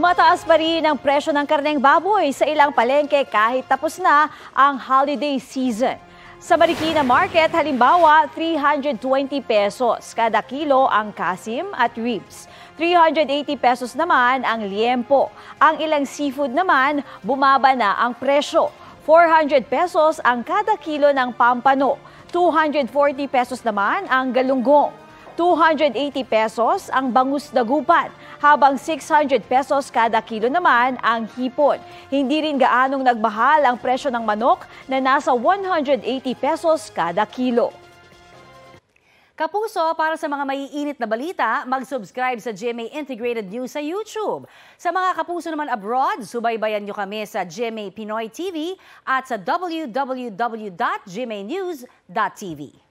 Tumataas pa rin ang presyo ng karneng baboy sa ilang palengke kahit tapos na ang holiday season. Sa Marikina Market, halimbawa, 320 pesos kada kilo ang kasim at ribs. 380 pesos naman ang liempo. Ang ilang seafood naman, bumaba na ang presyo. 400 pesos ang kada kilo ng pampano. 240 pesos naman ang galunggong. 280 pesos ang bangus dagupan, habang 600 pesos kada kilo naman ang hipon. Hindi rin gaanong nagbahal ang presyo ng manok na nasa 180 pesos kada kilo. Kapuso, para sa mga maiinit na balita, mag-subscribe sa GMA Integrated News sa YouTube. Sa mga kapuso naman abroad, subaybayan nyo kami sa GMA Pinoy TV at sa www.gmanews.tv.